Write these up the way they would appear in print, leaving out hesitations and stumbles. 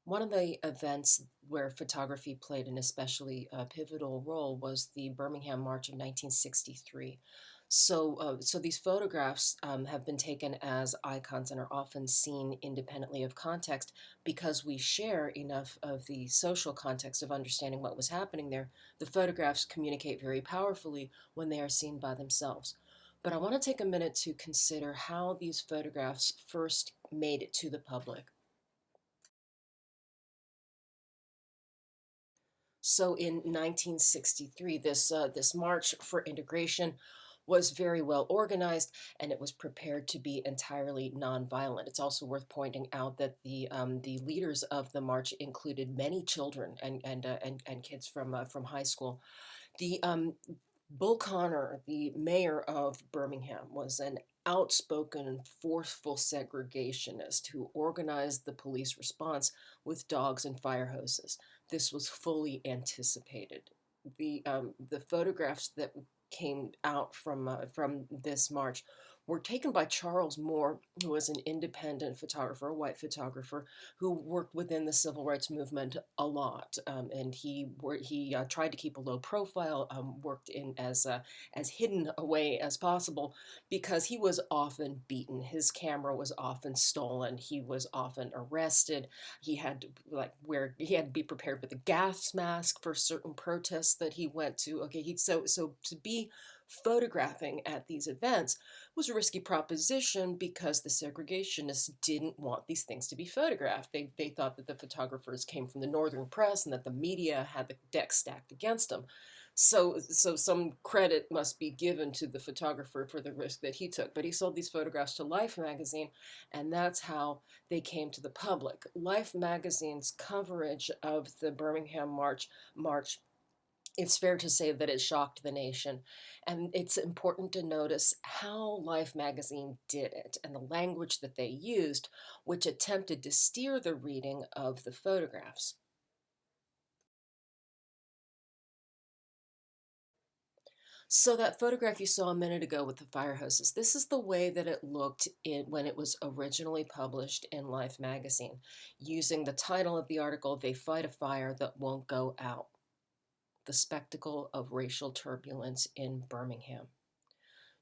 One of the events where photography played an especially pivotal role was the Birmingham March of 1963. So these photographs have been taken as icons and are often seen independently of context because we share enough of the social context of understanding what was happening there. The photographs communicate very powerfully when they are seen by themselves. But I want to take a minute to consider how these photographs first made it to the public. So in 1963, this March for Integration was very well organized, and it was prepared to be entirely nonviolent. It's also worth pointing out that the leaders of the march included many children and kids from high school. The Bull Connor, the mayor of Birmingham, was an outspoken and forceful segregationist who organized the police response with dogs and fire hoses. This was fully anticipated. The photographs that came out from this march were taken by Charles Moore, who was an independent photographer, a white photographer, who worked within the civil rights movement a lot, and he tried to keep a low profile, worked in as hidden away as possible because he was often beaten. His camera was often stolen. He was often arrested. He had to he had to be prepared with a gas mask for certain protests that he went to. Okay, so to be photographing at these events was a risky proposition because the segregationists didn't want these things to be photographed. They thought that the photographers came from the northern press and that the media had the deck stacked against them. So some credit must be given to the photographer for the risk that he took. But he sold these photographs to Life magazine, and that's how they came to the public. Life magazine's coverage of the Birmingham March, it's fair to say that it shocked the nation. And it's important to notice how Life magazine did it and the language that they used, which attempted to steer the reading of the photographs. So that photograph you saw a minute ago with the fire hoses, this is the way that it looked when it was originally published in Life magazine, using the title of the article, They Fight a Fire That Won't Go Out: The Spectacle of Racial Turbulence in Birmingham.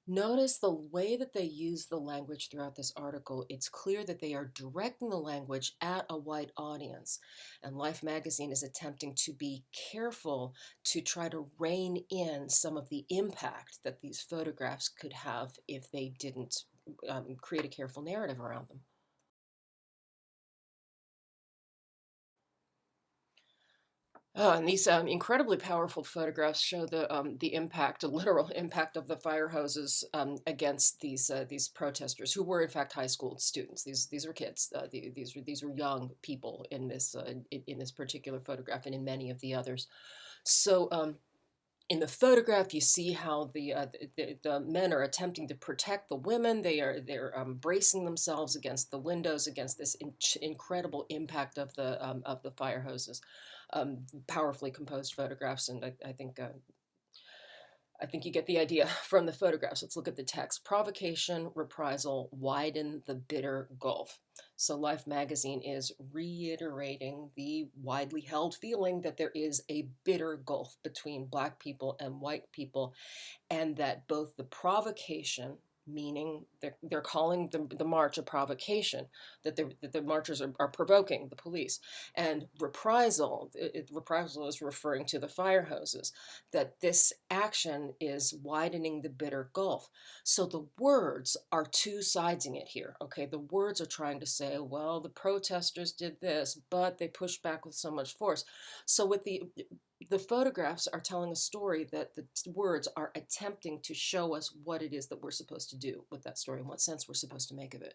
Notice the way that they use the language throughout this article. It's clear that they are directing the language at a white audience. And Life magazine is attempting to be careful to try to rein in some of the impact that these photographs could have if they didn't create a careful narrative around them. And these incredibly powerful photographs show the impact, a literal impact of the fire hoses against these protesters, who were in fact high school students. These were kids. These were young people in this particular photograph, and in many of the others. So in the photograph, you see how the men are attempting to protect the women. They're bracing themselves against the windows, against this incredible impact of the fire hoses. Powerfully composed photographs, and I think you get the idea from the photographs. Let's look at the text. Provocation, reprisal, widen the bitter gulf. So Life magazine is reiterating the widely held feeling that there is a bitter gulf between Black people and white people, and that both the provocation, meaning they're calling the march a provocation, that the marchers are provoking the police, and reprisal, reprisal is referring to the fire hoses, that this action is widening the bitter gulf. So the words are two sidesing it here. Okay, the words are trying to say, well, the protesters did this, but they pushed back with so much force. So with the photographs are telling a story that the words are attempting to show us what it is that we're supposed to do with that story and what sense we're supposed to make of it.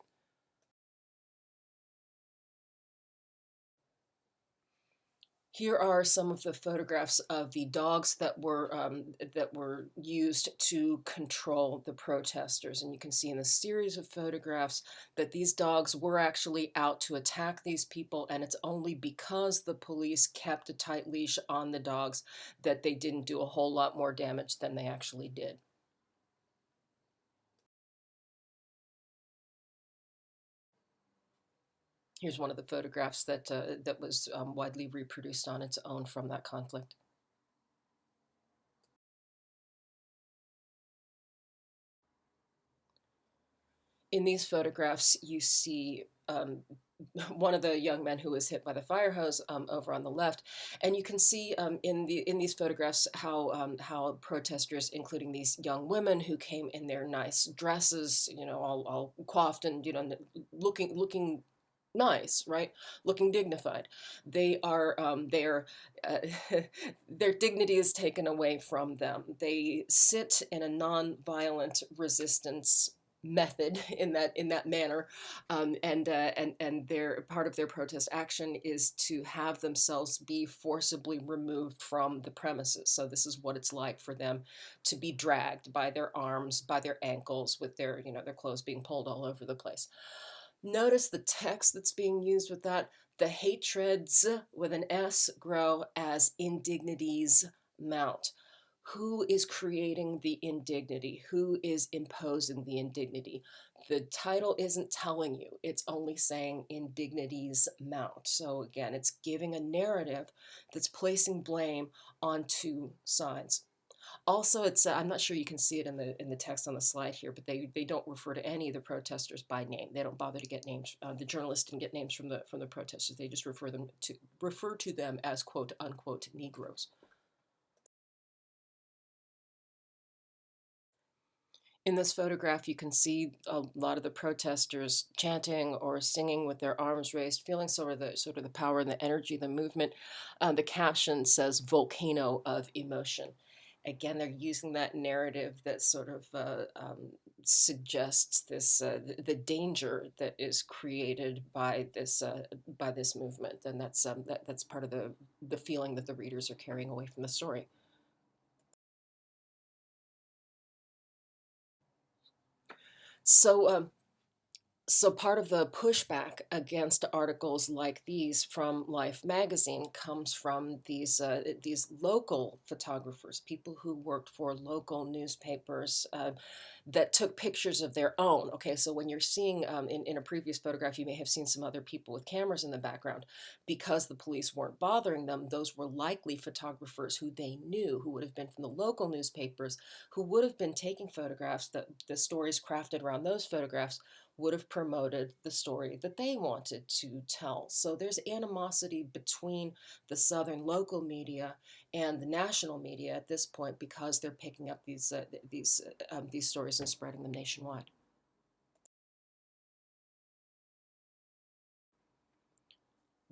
Here are some of the photographs of the dogs that were used to control the protesters, and you can see in the series of photographs that these dogs were actually out to attack these people, and it's only because the police kept a tight leash on the dogs that they didn't do a whole lot more damage than they actually did. Here's one of the photographs that was widely reproduced on its own from that conflict. In these photographs, you see one of the young men who was hit by the fire hose over on the left, and you can see in these photographs how protesters, including these young women who came in their nice dresses, all coiffed and looking nice, right? Looking dignified. Uh, their dignity is taken away from them. They sit in a non-violent resistance method in that manner, and their part of their protest action is to have themselves be forcibly removed from the premises. So this is what it's like for them to be dragged by their arms, by their ankles, with their clothes being pulled all over the place. Notice the text that's being used with that. The hatreds with an S grow as indignities mount. Who is creating the indignity? Who is imposing the indignity? The title isn't telling you, it's only saying indignities mount. So again, it's giving a narrative that's placing blame on two sides. Also, it's I'm not sure you can see it in the text on the slide here, but they don't refer to any of the protesters by name. They don't bother to get names. The journalists didn't get names from the protesters. They just refer to them as quote unquote Negroes. In this photograph, you can see a lot of the protesters chanting or singing with their arms raised, feeling sort of the power and the energy of the movement. The caption says "volcano of emotion." Again, they're using that narrative that sort of suggests the danger that is created by this movement, and that's part of the feeling that the readers are carrying away from the story. So so part of the pushback against articles like these from Life magazine comes from these local photographers, people who worked for local newspapers that took pictures of their own. Okay, so when you're seeing in a previous photograph, you may have seen some other people with cameras in the background. Because the police weren't bothering them, those were likely photographers who they knew, who would have been from the local newspapers, who would have been taking photographs, that the stories crafted around those photographs would have promoted the story that they wanted to tell. So there's animosity between the Southern local media and the national media at this point, because they're picking up these stories and spreading them nationwide.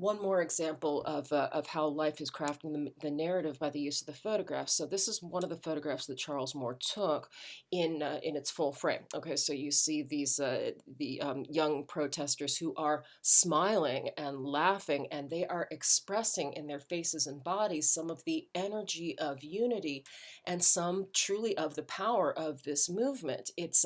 One more example of how life is crafting the narrative by the use of the photographs. So this is one of the photographs that Charles Moore took in its full frame. Okay, so you see the young protesters who are smiling and laughing, and they are expressing in their faces and bodies some of the energy of unity, and some truly of the power of this movement. It's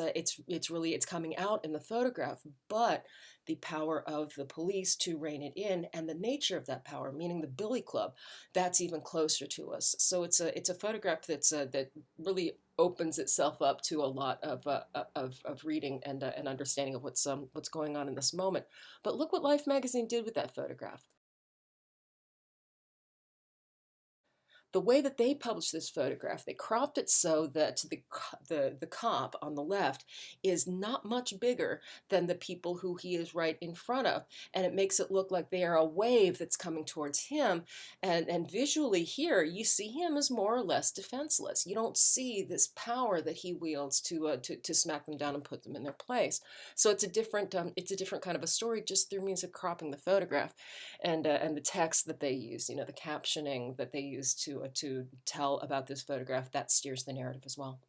coming out in the photograph, but the power of the police to rein it in, and the nature of that power, meaning the Billy Club, that's even closer to us. So it's a photograph that really opens itself up to a lot of reading and understanding of what's going on in this moment. But look what Life magazine did with that photograph. The way that they published this photograph, they cropped it so that the cop on the left is not much bigger than the people who he is right in front of, and it makes it look like they are a wave that's coming towards him. And visually here, you see him as more or less defenseless. You don't see this power that he wields to smack them down and put them in their place. So it's a different kind of a story just through means of cropping the photograph, and the text that they use, the captioning that they use to tell about this photograph, that steers the narrative as well.